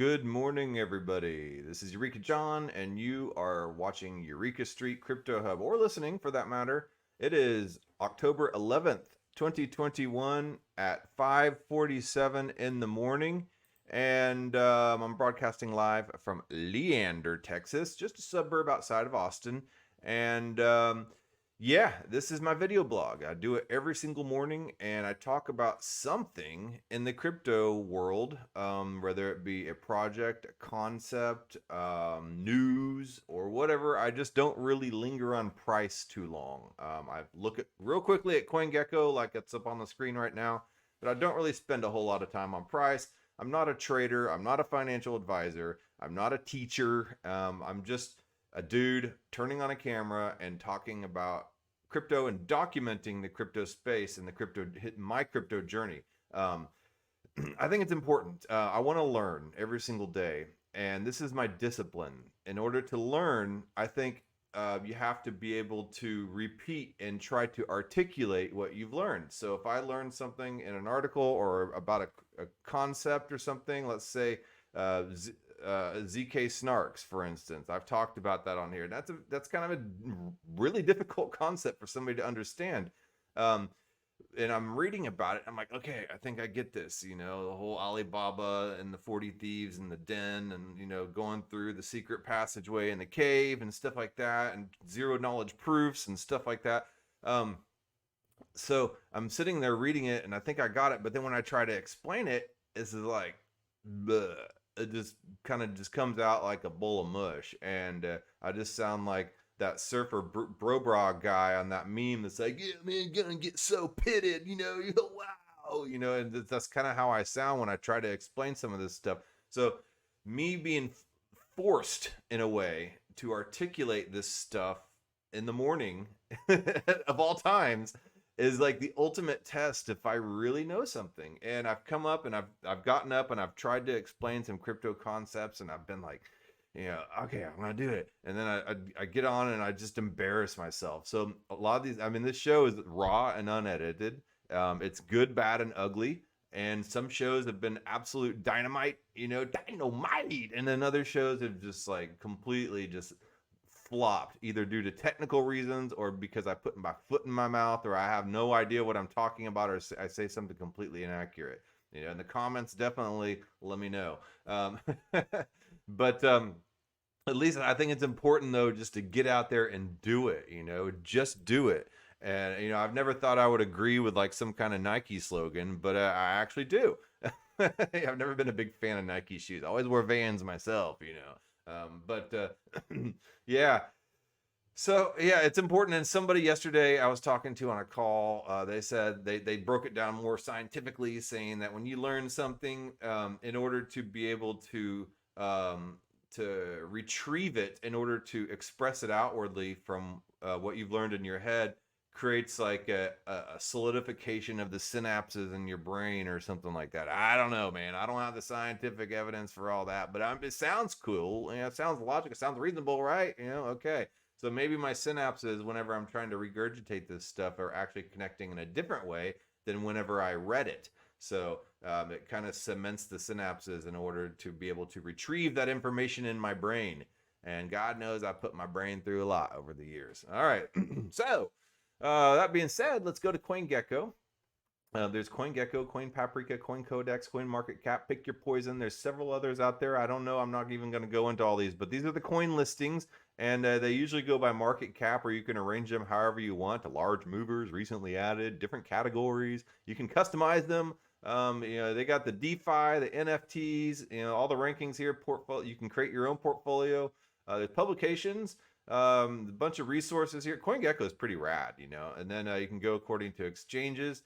Good morning, everybody. This is Eureka John, and you are watching Eureka Street Crypto Hub, or listening for that matter. It is October 11th, 2021 at 5:47 in the morning, and I'm broadcasting live from Leander, Texas, just a suburb outside of Austin. And yeah, this is my video blog. I do it every single morning, and I talk about something in the crypto world, whether it be a project, a concept, news, or whatever. I just don't really linger on price too long. I look at real quickly at CoinGecko, like it's up on the screen right now, but I don't really spend a whole lot of time on price. I'm not a trader. I'm not a financial advisor. I'm not a teacher. I'm just a dude turning on a camera and talking about crypto and documenting the crypto space and my crypto journey. I think it's important. I want to learn every single day, and this is my discipline. In order to learn, I think you have to be able to repeat and try to articulate what you've learned. So if I learn something in an article or about a concept or something, let's say ZK snarks, for instance. I've talked about that on here. That's kind of a really difficult concept for somebody to understand. And I'm reading about it. I'm like, okay, I think I get this. You know, the whole Alibaba and the 40 thieves in the den, and going through the secret passageway in the cave and stuff like that, and zero knowledge proofs and stuff like that. So I'm sitting there reading it, and I think I got it. But then when I try to explain it, it's like, bleh. It just kind of just comes out like a bowl of mush, and I just sound like that surfer bro guy on that meme that's like, yeah, man, gonna get so pitted, wow, and that's kind of how I sound when I try to explain some of this stuff. So me being forced in a way to articulate this stuff in the morning of all times is like the ultimate test if I really know something. And I've come up and I've gotten up and I've tried to explain some crypto concepts, and I've been like, okay, I'm gonna do it. And then I get on and I just embarrass myself. So a lot of these, I mean, this show is raw and unedited. It's good, bad, and ugly. And some shows have been absolute dynamite, dynamite. And then other shows have just like completely just flopped, either due to technical reasons or because I put my foot in my mouth, or I have no idea what I'm talking about, or I say something completely inaccurate. In the comments, definitely let me know. But at least I think it's important, though, just to get out there and do it. Just do it. And I've never thought I would agree with like some kind of Nike slogan, but I actually do. I've never been a big fan of Nike shoes. I always wear Vans myself. But yeah. So yeah, it's important. And somebody yesterday I was talking to on a call, they said they broke it down more scientifically, saying that when you learn something, in order to be able to retrieve it, in order to express it outwardly from what you've learned in your head, creates like a solidification of the synapses in your brain or something like that. I don't know, man. I don't have the scientific evidence for all that, but it sounds cool. It sounds logical. It sounds reasonable, right? Okay. So maybe my synapses, whenever I'm trying to regurgitate this stuff, are actually connecting in a different way than whenever I read it. So it kind of cements the synapses in order to be able to retrieve that information in my brain. And God knows I put my brain through a lot over the years. All right. So that being said, let's go to CoinGecko. There's CoinGecko, CoinPaprika, CoinCodex, CoinMarketCap. Pick your poison. There's several others out there. I don't know. I'm not even going to go into all these, but these are the coin listings, and they usually go by market cap, or you can arrange them however you want. Large movers, recently added, different categories. You can customize them. They got the DeFi, the NFTs, all the rankings here. Portfolio. You can create your own portfolio. There's publications. A bunch of resources here. CoinGecko is pretty rad, and then you can go according to exchanges,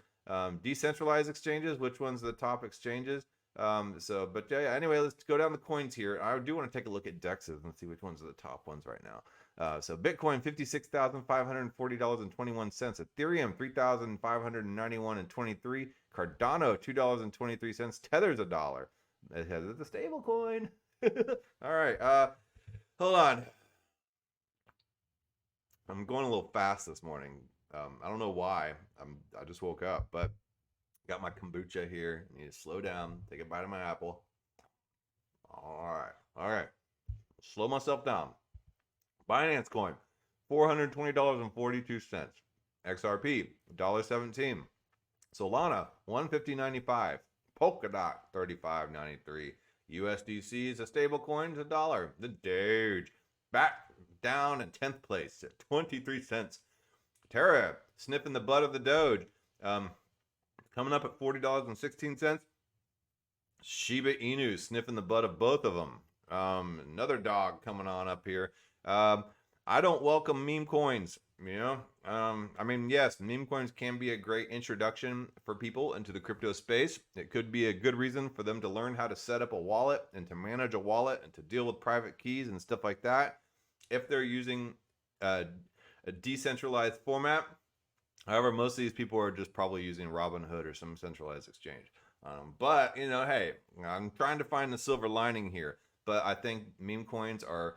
decentralized exchanges, which one's the top exchanges. But yeah, anyway, let's go down the coins here. I do want to take a look at dexes and see which ones are the top ones right now. So Bitcoin, $56,540.21. Ethereum, $3,591.23. Cardano, $2.23. Tether's $1. It has the stable coin. All right. Hold on. I'm going a little fast this morning. I don't know why. I just woke up, but got my kombucha here. I need to slow down, take a bite of my apple. slow myself down. Binance Coin, $420.42. XRP, $1.17. Solana, 150.95. Polkadot, 35.93. USDC is a stable coin, it's $1. The Doge, back down in 10th place at 23 cents. Terra, sniffing the butt of the Doge, coming up at $40.16. Shiba Inu, sniffing the butt of both of them. Another dog coming on up here. I don't welcome meme coins. I mean, yes, meme coins can be a great introduction for people into the crypto space. It could be a good reason for them to learn how to set up a wallet and to manage a wallet and to deal with private keys and stuff like that if they're using a decentralized format. However, most of these people are just probably using Robinhood or some centralized exchange. But, hey, I'm trying to find the silver lining here. But I think meme coins are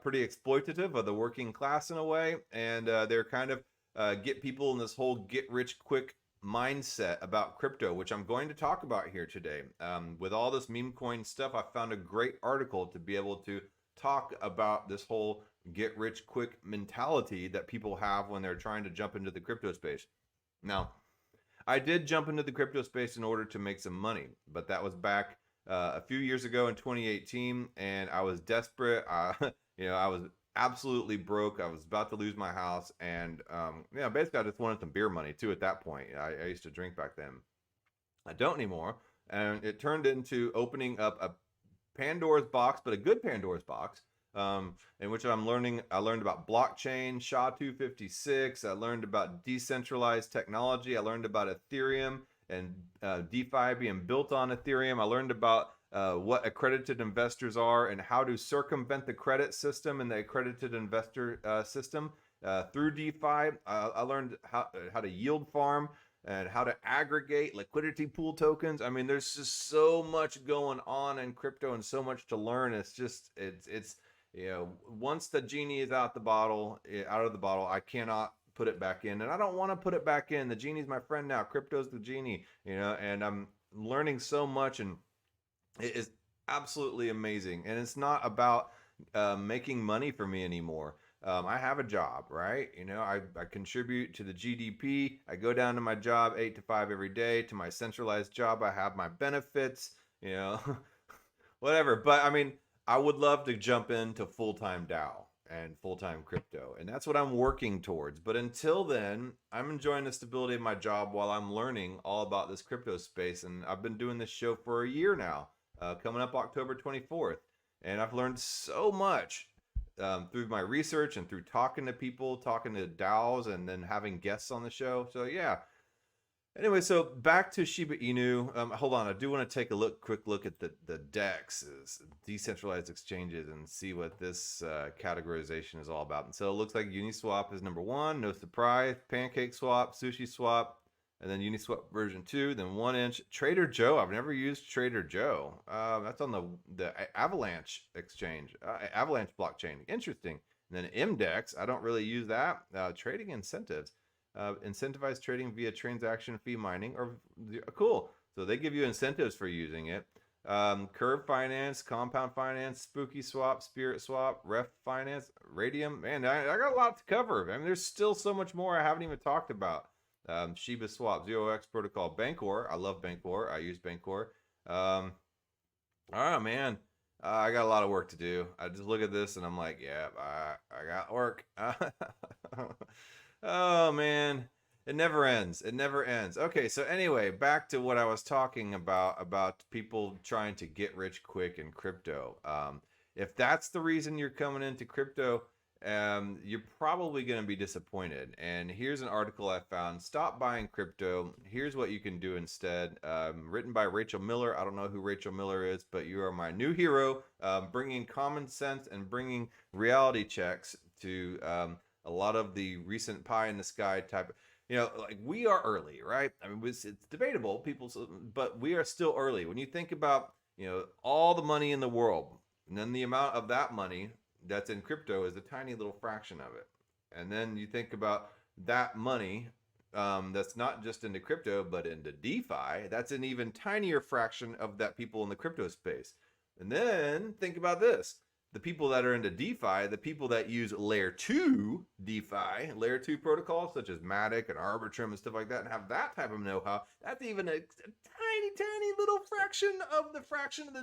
pretty exploitative of the working class in a way. And they're kind of get people in this whole get rich quick mindset about crypto, which I'm going to talk about here today. With all this meme coin stuff, I found a great article to be able to talk about this whole get rich quick mentality that people have when they're trying to jump into the crypto space. Now, I did jump into the crypto space in order to make some money, but that was back a few years ago in 2018, and I was desperate. I was absolutely broke. I was about to lose my house, and basically I just wanted some beer money too at that point. I used to drink back then. I don't anymore, and it turned into opening up a Pandora's box, but a good Pandora's box, in which I learned about blockchain, SHA-256. I learned about decentralized technology. I learned about Ethereum and DeFi being built on Ethereum. I learned about what accredited investors are and how to circumvent the credit system and the accredited investor system through DeFi. I learned how to yield farm and how to aggregate liquidity pool tokens. I mean, there's just so much going on in crypto and so much to learn. It's once the genie is out of the bottle, I cannot put it back in, and I don't want to put it back in. The genie's my friend now. Crypto's the genie, and I'm learning so much, and it is absolutely amazing. And it's not about making money for me anymore. I have a job, right? I contribute to the GDP. I go down to my job 8 to 5 every day. To my centralized job, I have my benefits, whatever. But I mean, I would love to jump into full-time DAO and full-time crypto, and that's what I'm working towards. But until then, I'm enjoying the stability of my job while I'm learning all about this crypto space. And I've been doing this show for a year now, coming up October 24th, and I've learned so much through my research and through talking to people, talking to DAOs, and then having guests on the show. So yeah. Anyway, so back to Shiba Inu. Hold on, I do want to take a quick look at the DEXs, decentralized exchanges, and see what this categorization is all about. And so it looks like Uniswap is number 1, no surprise. Pancake Swap, Sushi Swap, and then Uniswap version 2, then 1inch. Trader Joe, I've never used Trader Joe. That's on the Avalanche exchange, Avalanche blockchain. Interesting. And then MDEX, I don't really use that. Trading incentives. Incentivized trading via transaction fee mining, or cool. So they give you incentives for using it. Curve Finance, Compound Finance, Spooky Swap, Spirit Swap, Ref Finance, Radium. Man, I got a lot to cover. I mean, there's still so much more I haven't even talked about. Shiba Swap, 0x Protocol, Bancor. I love Bancor. I use Bancor. Oh man, I got a lot of work to do. I just look at this and I'm like, yeah, I got work. Oh man, it never ends. It never ends. Okay, so anyway, back to what I was talking about people trying to get rich quick in crypto. If that's the reason you're coming into crypto, you're probably going to be disappointed. And here's an article I found. Stop buying crypto. Here's what you can do instead. Written by Rachel Miller. I don't know who Rachel Miller is, but you are my new hero, bringing common sense and bringing reality checks to a lot of the recent pie in the sky type. Like we are early, right? I mean, it's debatable, but we are still early. When you think about, all the money in the world, and then the amount of that money that's in crypto is a tiny little fraction of it. And then you think about that money that's not just into crypto, but into DeFi, that's an even tinier fraction of that people in the crypto space. And then think about this. the people that are into DeFi, the people that use layer 2 DeFi, layer 2 protocols such as Matic and Arbitrum and stuff like that, and have that type of know-how, that's even a tiny little fraction of the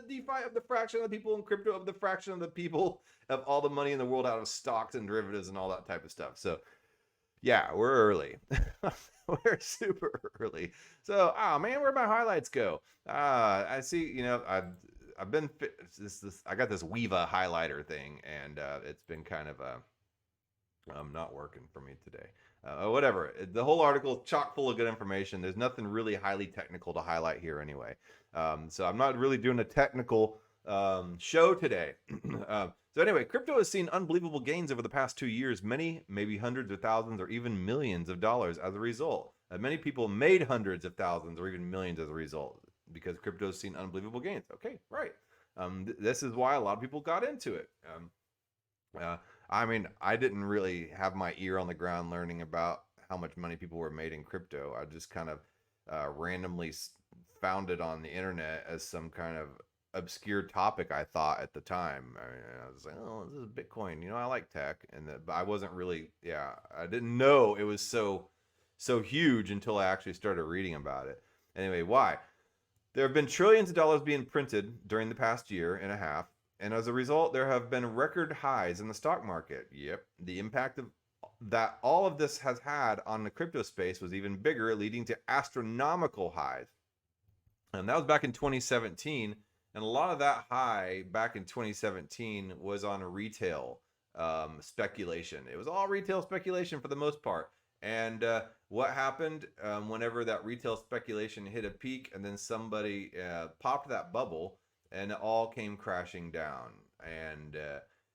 DeFi, of the fraction of the people in crypto, of the fraction of the people of all the money in the world out of stocks and derivatives and all that type of stuff. So yeah, we're early. We're super early. So, oh man, where'd my highlights go? I see, I've been I got this Weeva highlighter thing, and it's been kind of not working for me today. Whatever. The whole article chock full of good information. There's nothing really highly technical to highlight here anyway. So I'm not really doing a technical show today. So anyway, crypto has seen unbelievable gains over the past 2 years. Many, maybe hundreds of thousands or even millions of dollars as a result. Many people made hundreds of thousands or even millions as a result because crypto has seen unbelievable gains. Okay, right. This is why a lot of people got into it. I mean, I didn't really have my ear on the ground learning about how much money people were made in crypto. I just kind of randomly found it on the internet as some kind of obscure topic, I thought at the time. I was like, oh, this is Bitcoin. I like tech, but I wasn't really, I didn't know it was so huge until I actually started reading about it. Anyway, why? There have been trillions of dollars being printed during the past year and a half, and as a result, there have been record highs in the stock market. Yep, the impact of that all of this has had on the crypto space was even bigger, leading to astronomical highs. And that was back in 2017. And a lot of that high back in 2017 was on retail speculation. It was all retail speculation for the most part. And what happened whenever that retail speculation hit a peak and then somebody popped that bubble and it all came crashing down. And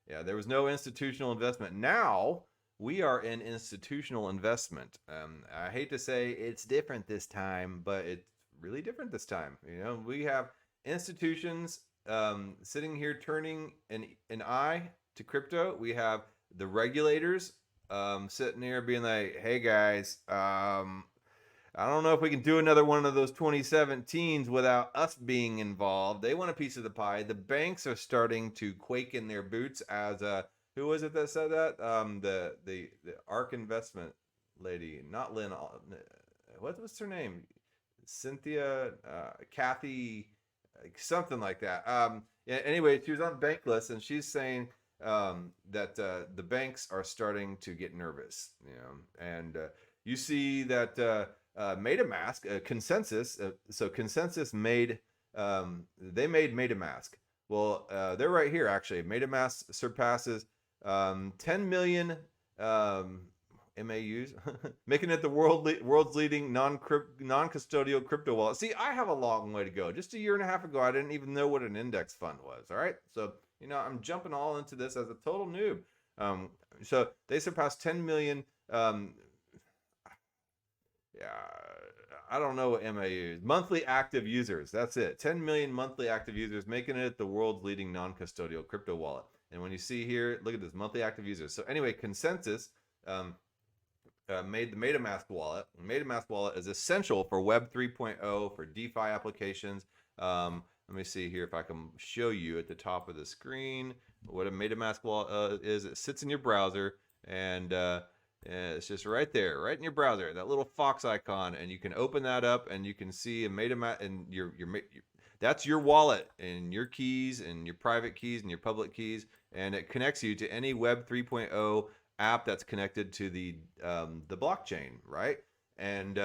there was no institutional investment. Now we are in institutional investment. I hate to say it's different this time, but it's really different this time. We have institutions sitting here turning an eye to crypto. We have the regulators sitting here being like, hey guys, I don't know if we can do another one of those 2017s without us being involved. They want a piece of the pie. The banks are starting to quake in their boots as who was it that said that? The ARK investment lady, not Lynn. What's her name? Cynthia, Kathy, something like that. Anyway, she was on Bankless, and she's saying that the banks are starting to get nervous. And you see that MetaMask, Consensus. So Consensus made they made MetaMask. Well, they're right here actually. MetaMask surpasses 10 million MAUs, making it the world's leading non-custodial crypto wallet. See, I have a long way to go. Just a year and a half ago, I didn't even know what an index fund was. All right, so I'm jumping all into this as a total noob. So they surpassed 10 million. I don't know what MAUs, monthly active users. That's it. 10 million monthly active users, making it the world's leading non-custodial crypto wallet. And when you see here, look at this, monthly active users. So anyway, Consensus made the MetaMask wallet. MetaMask wallet is essential for Web 3.0, for DeFi applications. Let me see here if I can show you at the top of the screen what a MetaMask wallet is. It sits in your browser, and it's just right there, right in your browser, that little fox icon, and you can open that up, and you can see a MetaMask, and that's your wallet, and your keys, and your private keys, and your public keys, and it connects you to any Web 3.0 app that's connected to the blockchain, right? And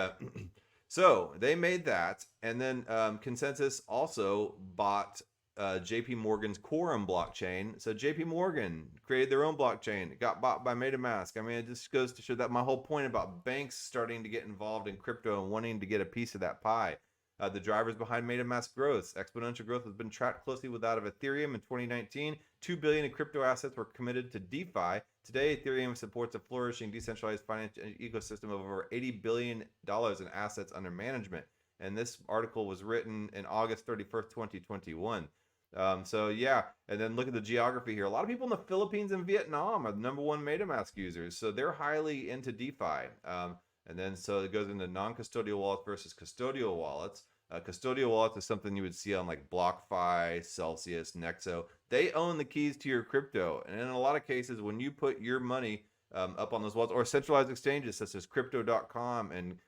so they made that, and then Consensus also bought JP Morgan's Quorum blockchain. So JP Morgan created their own blockchain. It got bought by MetaMask. I mean, it just goes to show that my whole point about banks starting to get involved in crypto and wanting to get a piece of that pie. The drivers behind MetaMask growth, exponential growth, has been tracked closely with that of Ethereum in 2019. $2 billion in crypto assets were committed to DeFi. Today, Ethereum supports a flourishing decentralized financial ecosystem of over $80 billion in assets under management. And this article was written in August 31st, 2021. So yeah, and then look at the geography here. A lot of people in the Philippines and Vietnam are the #1 MetaMask users. So they're highly into DeFi. And then so it goes into non-custodial wallets versus custodial wallets. Custodial wallets is something you would see on like BlockFi, Celsius, Nexo. they own the keys to your crypto. And in a lot of cases, when you put your money up on those wallets or centralized exchanges such as crypto.com and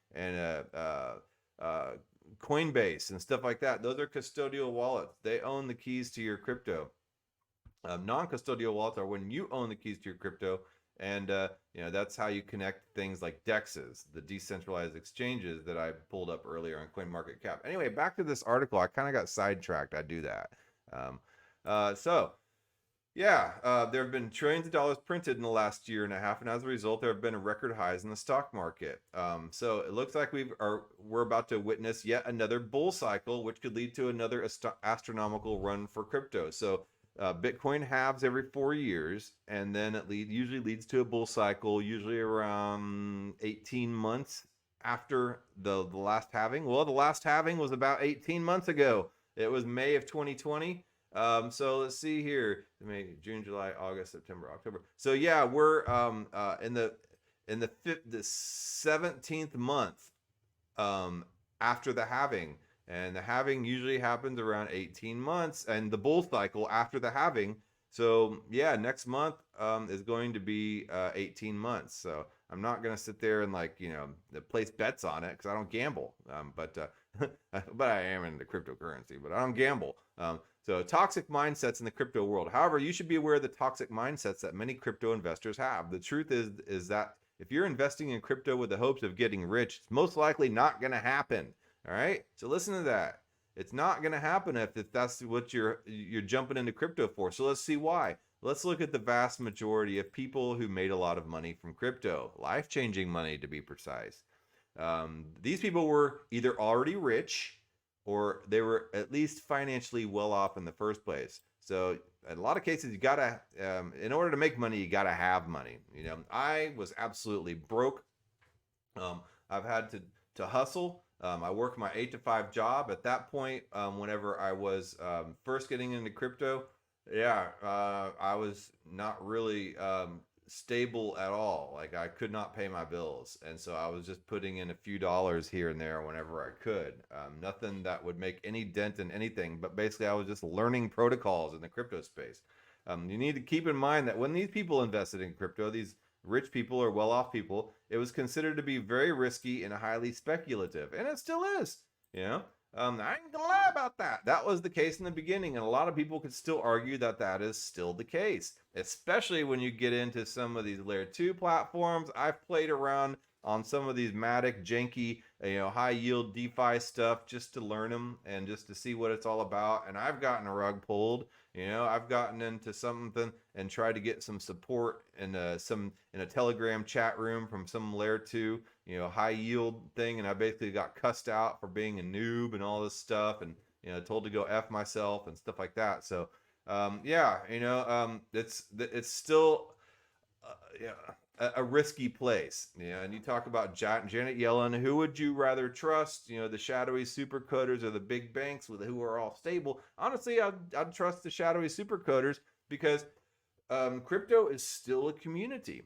uh, Coinbase and stuff like that, those are custodial wallets. They own the keys to your crypto. Non-custodial wallets are when you own the keys to your crypto, and that's how you connect things like DEXs, the decentralized exchanges that I pulled up earlier on CoinMarketCap. Anyway, back to this article. I kind of got sidetracked. I do that. Um, so yeah, there have been trillions of dollars printed in the last year and a half, and as a result, there have been record highs in the stock market. So it looks like we're about to witness yet another bull cycle, which could lead to another astronomical run for crypto. So Bitcoin halves every 4 years, and then it usually leads to a bull cycle, usually around 18 months after the last halving. Well, the last halving was about 18 months ago. It was May of 2020. So let's see here: May, June, July, August, September, October. So yeah, we're in the 17th month after the halving. And the halving usually happens around 18 months, and the bull cycle after the halving. So yeah, next month is going to be 18 months. So I'm not going to sit there and place bets on it because I don't gamble. But I am into cryptocurrency, but I don't gamble. So toxic mindsets in the crypto world. However, you should be aware of the toxic mindsets that many crypto investors have. The truth is that if you're investing in crypto with the hopes of getting rich, it's most likely not going to happen. All right, so listen to that. It's not going to happen if that's what you're jumping into crypto for. So let's see why. Let's look at the vast majority of people who made a lot of money from crypto, life-changing money to be precise. These people were either already rich or they were at least financially well off in the first place. So in a lot of cases, you gotta, in order to make money, you gotta have money. I was absolutely broke. I've had to hustle. I worked my 8 to 5 job. At that point, whenever I was first getting into crypto, I was not really stable at all. Like I could not pay my bills, and so I was just putting in a few dollars here and there whenever I could. Nothing that would make any dent in anything, but basically I was just learning protocols in the crypto space. You need to keep in mind that when these people invested in crypto, these rich people or well-off people, it was considered to be very risky and highly speculative, and it still is. I ain't gonna lie about that. That was the case in the beginning, and a lot of people could still argue that that is still the case, especially when you get into some of these layer 2 platforms. I've played around on some of these Matic janky, high yield DeFi stuff just to learn them and just to see what it's all about, and I've gotten a rug pulled. I've gotten into something and tried to get some support in a Telegram chat room from some layer 2, high yield thing, and I basically got cussed out for being a noob and all this stuff, and told to go F myself and stuff like that. So it's still a risky place. And you talk about Janet Yellen. Who would you rather trust? The shadowy super coders or the big banks who are all stable? Honestly, I'd trust the shadowy super coders because crypto is still a community.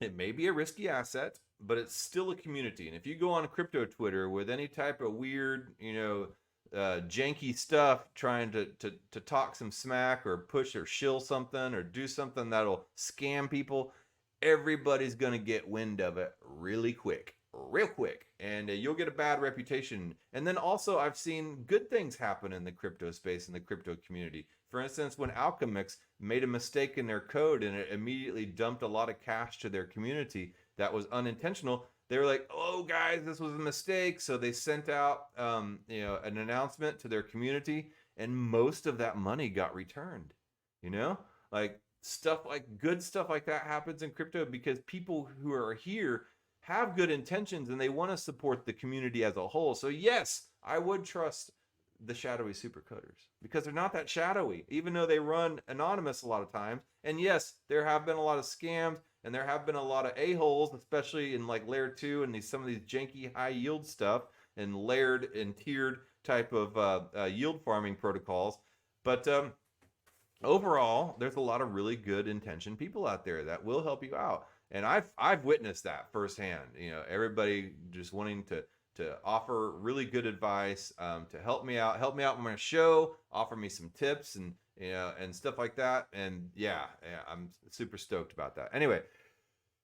It may be a risky asset, but it's still a community. And if you go on crypto Twitter with any type of weird, janky stuff, trying to talk some smack or push or shill something or do something that'll scam people, everybody's going to get wind of it real quick, and you'll get a bad reputation. And then also I've seen good things happen in the crypto space, in the crypto community. For instance, when Alchemix made a mistake in their code and it immediately dumped a lot of cash to their community that was unintentional, they were like, oh guys, this was a mistake. So they sent out an announcement to their community, and most of that money got returned. Like good stuff like that happens in crypto because people who are here have good intentions and they want to support the community as a whole. So yes, I would trust the shadowy supercoders because they're not that shadowy, even though they run anonymous a lot of times. And yes, there have been a lot of scams and there have been a lot of a-holes, especially in like layer 2 and some of these janky high yield stuff and layered and tiered type of yield farming protocols. But overall, there's a lot of really good intentioned people out there that will help you out. And I've witnessed that firsthand. Everybody just wanting to offer really good advice, to help me out with my show, offer me some tips, and and stuff like that. And yeah, I'm super stoked about that. Anyway,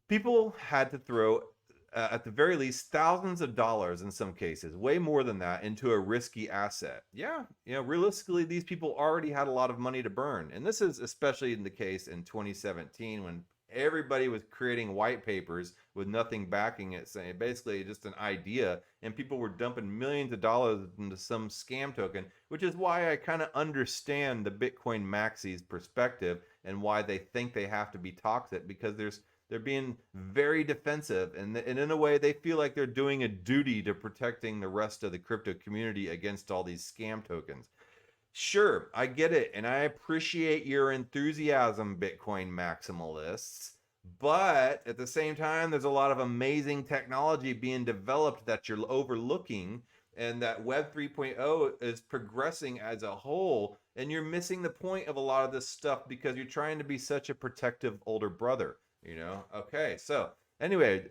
people had to throw, at the very least, thousands of dollars in some cases, way more than that, into a risky asset. Yeah, realistically, these people already had a lot of money to burn. And this is especially in the case in 2017 when everybody was creating white papers with nothing backing it, saying basically just an idea, and people were dumping millions of dollars into some scam token, which is why I kind of understand the Bitcoin maxis perspective and why they think they have to be toxic, because they're being very defensive, and in a way they feel like they're doing a duty to protecting the rest of the crypto community against all these scam tokens. Sure, I get it, and I appreciate your enthusiasm, Bitcoin maximalists. But at the same time, there's a lot of amazing technology being developed that you're overlooking, and that Web 3.0 is progressing as a whole, and you're missing the point of a lot of this stuff because you're trying to be such a protective older brother. Okay, so anyway,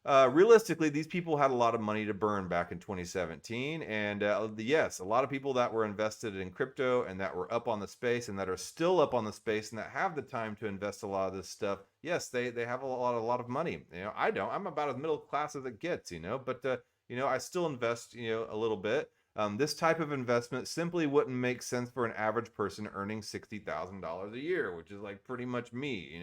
realistically, these people had a lot of money to burn back in 2017. And yes, a lot of people that were invested in crypto and that were up on the space and that are still up on the space and that have the time to invest a lot of this stuff. Yes, they have a lot of money. I don't. I'm about as middle class as it gets, but I still invest, a little bit. This type of investment simply wouldn't make sense for an average person earning $60,000 a year, which is like pretty much me,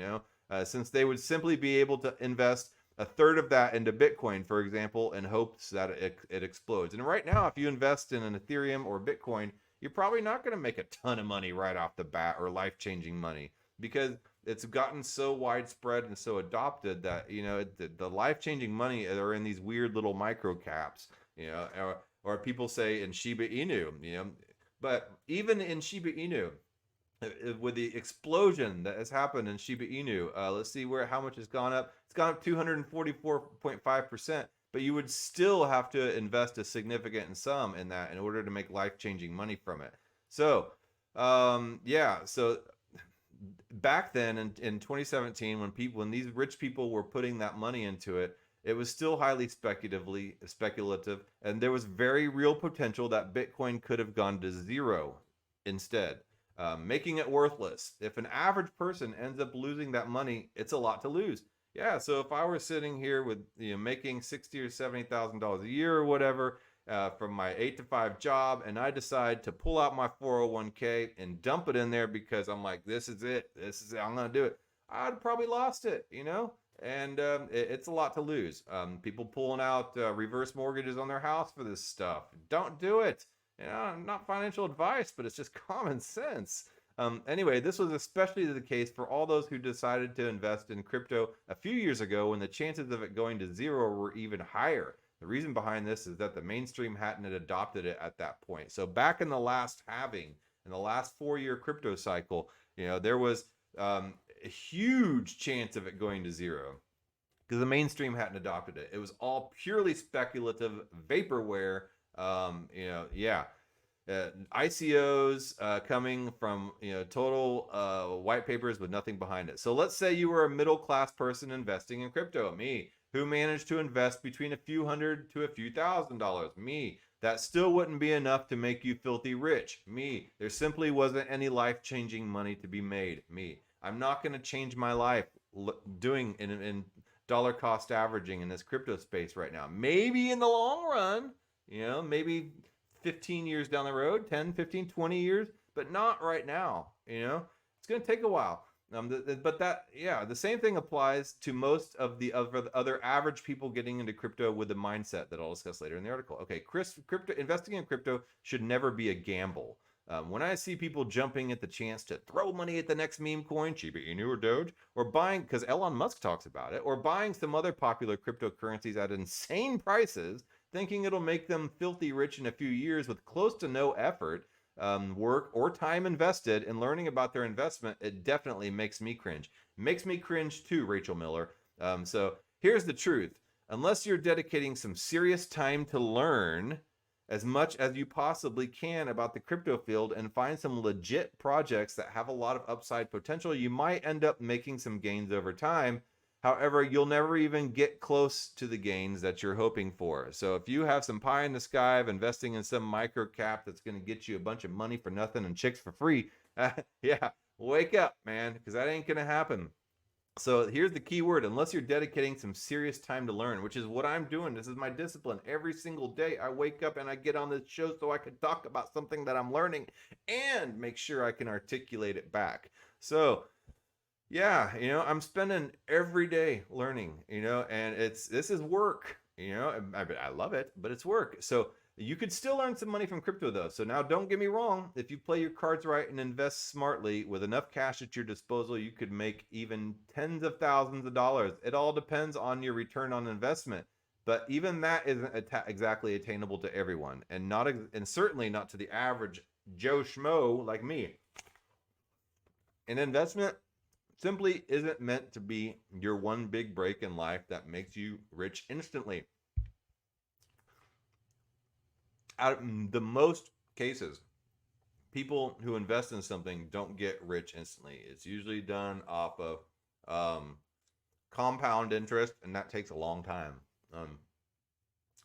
since they would simply be able to invest a third of that into Bitcoin, for example, in hopes that it explodes. And right now, if you invest in an Ethereum or Bitcoin, you're probably not going to make a ton of money right off the bat, or life-changing money, because it's gotten so widespread and so adopted that the life-changing money are in these weird little microcaps, or people say in Shiba Inu, but even in Shiba Inu, with the explosion that has happened in Shiba Inu, let's see how much has gone up. It's gone up 244.5%, but you would still have to invest a significant sum in that in order to make life-changing money from it. So, so back then in 2017, when these rich people were putting that money into it, it was still highly speculative, and there was very real potential that Bitcoin could have gone to zero instead. Making it worthless. If an average person ends up losing that money, it's a lot to lose. Yeah, so if I were sitting here with making $60,000 or $70,000 a year or whatever from my 8 to 5 job, and I decide to pull out my 401k and dump it in there because I'm like, this is it, I'm gonna do it, I'd probably lost it, and it's a lot to lose. People pulling out reverse mortgages on their house for this stuff. Don't do it. Not financial advice, but it's just common sense. Anyway, this was especially the case for all those who decided to invest in crypto a few years ago when the chances of it going to zero were even higher. The reason behind this is that the mainstream hadn't adopted it at that point. So back in the last halving, in the last 4-year crypto cycle, there was a huge chance of it going to zero because the mainstream hadn't adopted it. It was all purely speculative vaporware. ICOs coming from total white papers with nothing behind it. So let's say you were a middle class person investing in crypto, me, who managed to invest between a few hundred to a few $1,000s, me. That still wouldn't be enough to make you filthy rich, me. There simply wasn't any life-changing money to be made, me. I'm not going to change my life doing in dollar cost averaging in this crypto space right now. Maybe in the long run, maybe 15 years down the road, 10, 15, 20 years, but not right now. It's going to take a while. The same thing applies to most of the other average people getting into crypto with the mindset that I'll discuss later in the article. Okay, crypto investing in crypto should never be a gamble. When I see people jumping at the chance to throw money at the next meme coin, Shiba Inu or Doge, or buying, because Elon Musk talks about it, or buying some other popular cryptocurrencies at insane prices, thinking it'll make them filthy rich in a few years with close to no effort, work, or time invested in learning about their investment, it definitely makes me cringe. Makes me cringe too, Rachel Miller. So here's the truth. Unless you're dedicating some serious time to learn as much as you possibly can about the crypto field and find some legit projects that have a lot of upside potential, you might end up making some gains over time. However, you'll never even get close to the gains that you're hoping for. So if you have some pie in the sky of investing in some micro cap that's going to get you a bunch of money for nothing and chicks for free, Yeah, wake up, man, because that ain't gonna happen. So here's the key word: unless you're dedicating some serious time to learn, which is what I'm doing. This is my discipline. Every single day I wake up and I get on this show so I can talk about something that I'm learning and make sure I can articulate it back. So yeah, I'm spending every day learning, and this is work, I love it, but it's work. So you could still earn some money from crypto though. So now don't get me wrong, if you play your cards right and invest smartly with enough cash at your disposal, you could make even tens of thousands of dollars. It all depends on your return on investment. But even that isn't exactly attainable to everyone, and certainly not to the average Joe Schmo like me. An investment simply isn't meant to be your one big break in life that makes you rich instantly. Out of the most cases, people who invest in something don't get rich instantly. It's usually done off of um, compound interest, and that takes a long time. Um,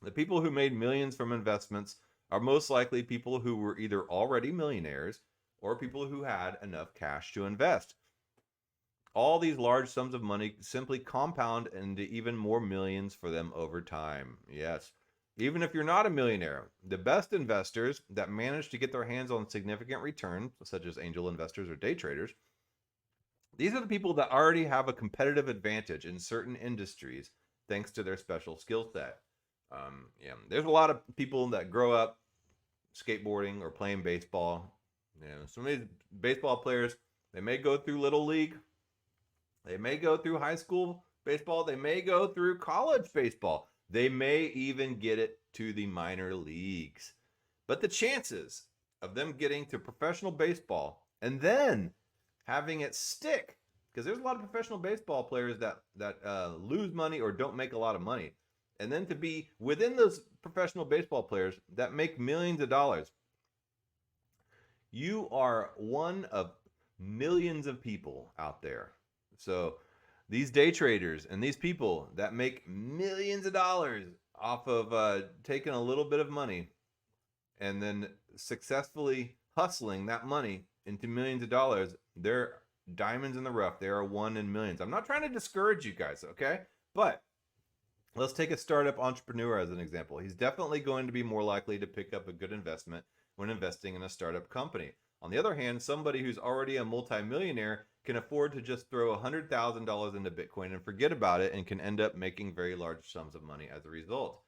the people who made millions from investments are most likely people who were either already millionaires or people who had enough cash to invest. All these large sums of money simply compound into even more millions for them over time. Yes. Even if you're not a millionaire, the best investors that manage to get their hands on significant returns, such as angel investors or day traders, these are the people that already have a competitive advantage in certain industries thanks to their special skill set. Yeah, there's a lot of people that grow up skateboarding or playing baseball. Some of these baseball players, they may go through little league, they may go through high school baseball. They may go through college baseball. They may even get it to the minor leagues. But the chances of them getting to professional baseball and then having it stick, because there's a lot of professional baseball players that lose money or don't make a lot of money, and then to be within those professional baseball players that make millions of dollars, you are one of millions of people out there. So these day traders and these people that make millions of dollars off of taking a little bit of money and then successfully hustling that money into millions of dollars, they're diamonds in the rough. They are one in millions. I'm not trying to discourage you guys, okay? But let's take a startup entrepreneur as an example. He's definitely going to be more likely to pick up a good investment when investing in a startup company. On the other hand, somebody who's already a multimillionaire can afford to just throw $100,000 into Bitcoin and forget about it, and can end up making very large sums of money as a result.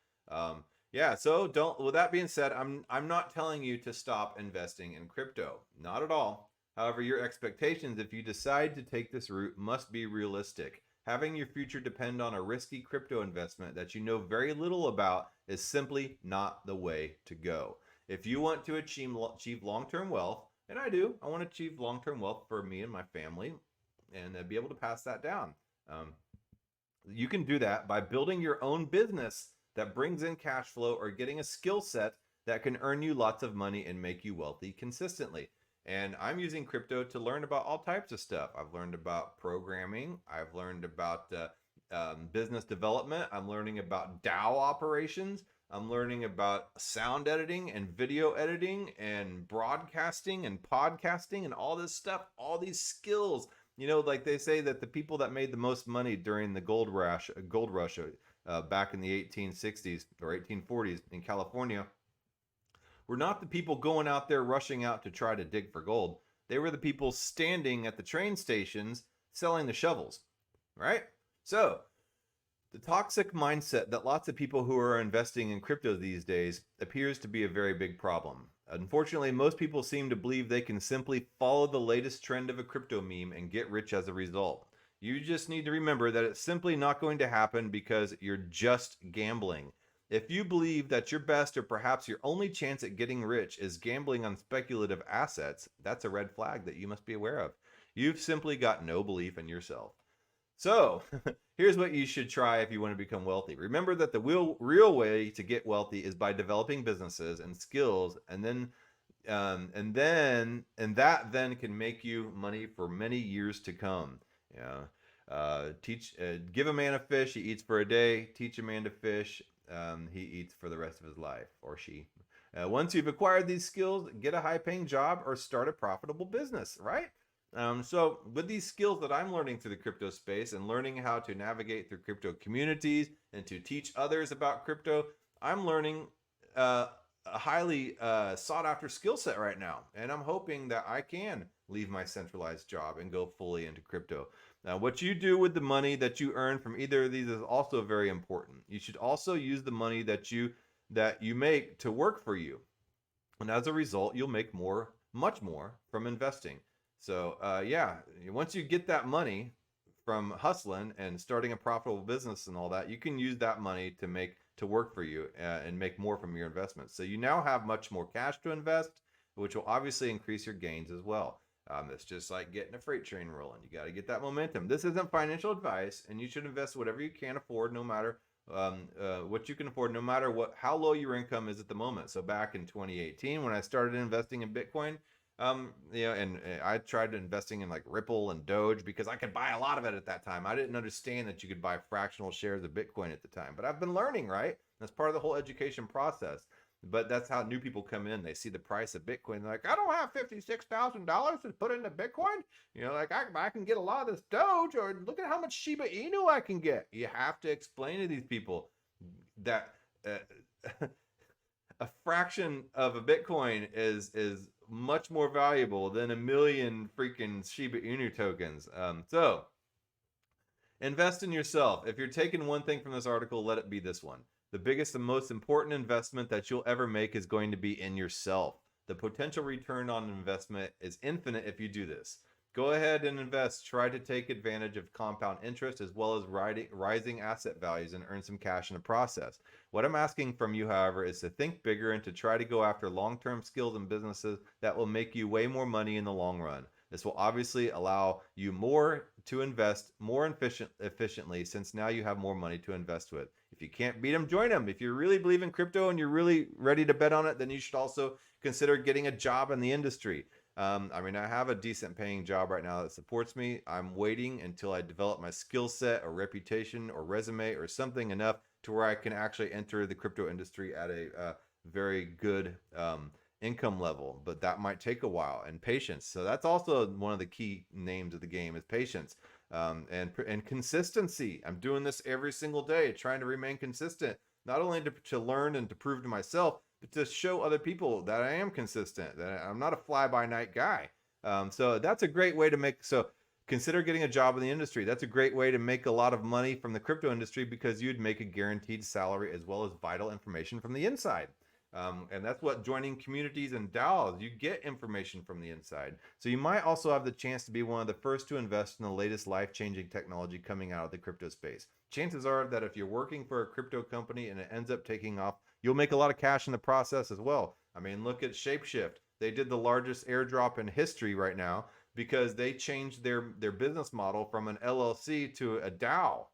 Yeah, so don't. With that being said, I'm not telling you to stop investing in crypto, not at all. However, your expectations, if you decide to take this route, must be realistic. Having your future depend on a risky crypto investment that you know very little about is simply not the way to go. If you want to achieve long-term wealth, and I do, I want to achieve long-term wealth for me and my family and be able to pass that down. Um, you can do that by building your own business that brings in cash flow, or getting a skill set that can earn you lots of money and make you wealthy consistently. And I'm using crypto to learn about all types of stuff. I've learned about programming. I've learned about business development. I'm learning about DAO operations. I'm learning about sound editing and video editing and broadcasting and podcasting and all this stuff, all these skills. Like they say that the people that made the most money during the gold rush back in the 1860s or 1840s in California were not the people going out there rushing out to try to dig for gold. They were the people standing at the train stations selling the shovels, right? So, the toxic mindset that lots of people who are investing in crypto these days appears to be a very big problem. Unfortunately, most people seem to believe they can simply follow the latest trend of a crypto meme and get rich as a result. You just need to remember that it's simply not going to happen, because you're just gambling. If you believe that your best or perhaps your only chance at getting rich is gambling on speculative assets, that's a red flag that you must be aware of. You've simply got no belief in yourself. So, here's what you should try if you want to become wealthy. Remember that the real way to get wealthy is by developing businesses and skills, and that then can make you money for many years to come. Give a man a fish, he eats for a day. Teach a man to fish, he eats for the rest of his life, or she. Once you've acquired these skills, get a high-paying job or start a profitable business, right? So with these skills that I'm learning through the crypto space and learning how to navigate through crypto communities and to teach others about crypto, I'm learning a highly sought after skill set right now. And I'm hoping that I can leave my centralized job and go fully into crypto. Now, what you do with the money that you earn from either of these is also very important. You should also use the money that you make to work for you. And as a result, you'll make more, much more from investing. So yeah, once you get that money from hustling and starting a profitable business and all that, you can use that money to work for you and make more from your investments. So you now have much more cash to invest, which will obviously increase your gains as well. It's just like getting a freight train rolling. You got to get that momentum. This isn't financial advice, and you should invest whatever you can afford, no matter what you can afford, no matter how low your income is at the moment. So back in 2018, when I started investing in Bitcoin, and I tried investing in like Ripple and Doge because I could buy a lot of it at that time. I didn't understand that you could buy fractional shares of Bitcoin at the time, but I've been learning, right? That's part of the whole education process. But that's how new people come in. They see the price of Bitcoin. They're like, I don't have $56,000 to put into Bitcoin. Like I can get a lot of this Doge, or look at how much Shiba Inu I can get. You have to explain to these people that a fraction of a Bitcoin is much more valuable than a million freaking Shiba Inu tokens. So invest in yourself. If you're taking one thing from this article, let it be this one. The biggest and most important investment that you'll ever make is going to be in yourself. The potential return on investment is infinite if you do this. Go ahead and invest. Try to take advantage of compound interest as well as rising asset values and earn some cash in the process. What I'm asking from you, however, is to think bigger and to try to go after long-term skills and businesses that will make you way more money in the long run. This will obviously allow you more to invest more efficiently, since now you have more money to invest with. If you can't beat them, join them. If you really believe in crypto and you're really ready to bet on it, then you should also consider getting a job in the industry. I have a decent paying job right now that supports me. I'm waiting until I develop my skill set or reputation or resume or something enough to where I can actually enter the crypto industry at a very good income level. But that might take a while, and patience. So that's also one of the key names of the game, is patience and consistency. I'm doing this every single day, trying to remain consistent, not only to learn and to prove to myself, but to show other people that I am consistent, that I'm not a fly-by-night guy. So that's a great way to consider getting a job in the industry. That's a great way to make a lot of money from the crypto industry, because you'd make a guaranteed salary as well as vital information from the inside. And that's what joining communities and DAOs, you get information from the inside. So you might also have the chance to be one of the first to invest in the latest life-changing technology coming out of the crypto space. Chances are that if you're working for a crypto company and it ends up taking off, you'll make a lot of cash in the process as well. Look at Shapeshift. They did the largest airdrop in history right now because they changed their business model from an LLC to a DAO.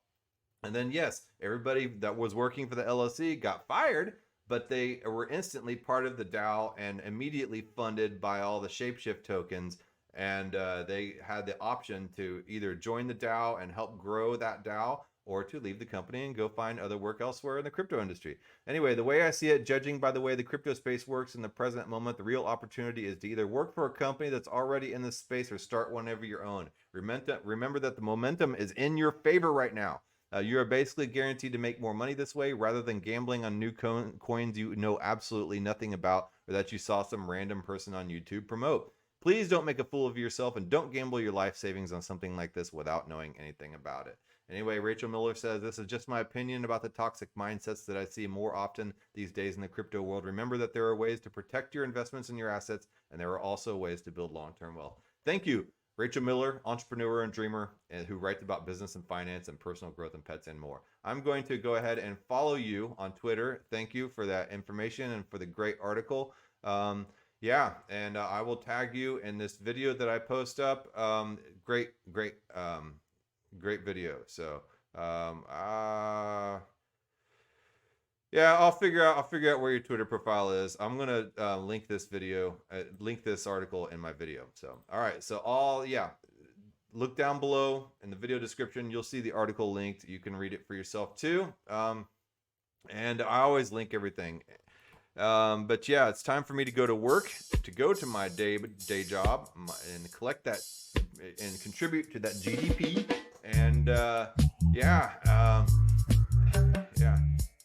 And then, yes, everybody that was working for the LLC got fired, but they were instantly part of the DAO and immediately funded by all the Shapeshift tokens. And they had the option to either join the DAO and help grow that DAO, or to leave the company and go find other work elsewhere in the crypto industry. Anyway, the way I see it, judging by the way the crypto space works in the present moment, the real opportunity is to either work for a company that's already in this space or start one of your own. Remember that the momentum is in your favor right now. You are basically guaranteed to make more money this way, rather than gambling on new coins you know absolutely nothing about, or that you saw some random person on YouTube promote. Please don't make a fool of yourself, and don't gamble your life savings on something like this without knowing anything about it. Anyway, Rachel Miller says, this is just my opinion about the toxic mindsets that I see more often these days in the crypto world. Remember that there are ways to protect your investments and your assets, and there are also ways to build long-term wealth. Thank you, Rachel Miller, entrepreneur and dreamer, and who writes about business and finance and personal growth and pets and more. I'm going to go ahead and follow you on Twitter. Thank you for that information and for the great article. Yeah, and I will tag you in this video that I post up. Great video. So yeah, I'll figure out where your Twitter profile is. I'm gonna link this article in my video. So all right, so look down below in the video description. You'll see the article linked. You can read it for yourself too. And I always link everything. But yeah, it's time for me to go to work, to go to my day job, and collect that and contribute to that GDP. And yeah, yeah.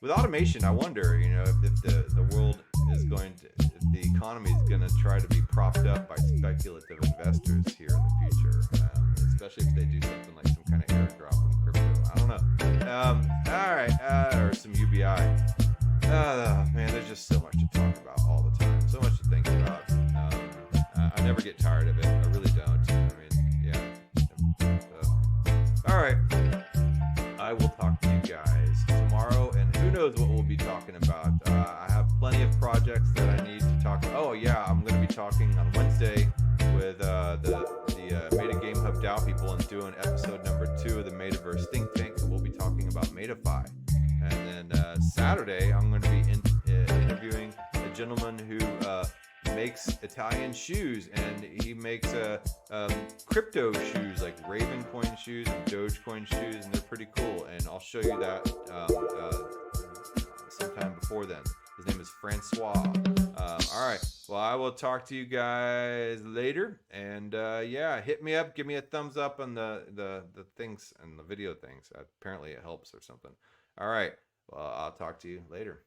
With automation, I wonder, if the world is going to, if the economy is going to try to be propped up by speculative investors here in the future, especially if they do something like some kind of airdrop in crypto. I don't know. All right, or some UBI. Man, there's just so much to talk about all the time. So much to think about. I never get tired of it. I really don't. I mean, yeah. All right. I will talk to you guys tomorrow, and who knows what we'll be talking about. I have plenty of projects that I need to talk about. Oh, yeah, I'm going to be talking on Wednesday with the Meta Game Hub DAO people and doing episode number 2 of the Metaverse Think Tank. We'll be talking about MetaFi. And then Saturday, I'm going to be interviewing a gentleman who makes Italian shoes, and he makes crypto shoes, like Raven coin shoes and Dogecoin shoes, and they're pretty cool. And I'll show you that sometime before then. His name is Francois. All right. Well, I will talk to you guys later. And yeah, hit me up. Give me a thumbs up on the things and the video things. Apparently it helps or something. All right. Well, I'll talk to you later.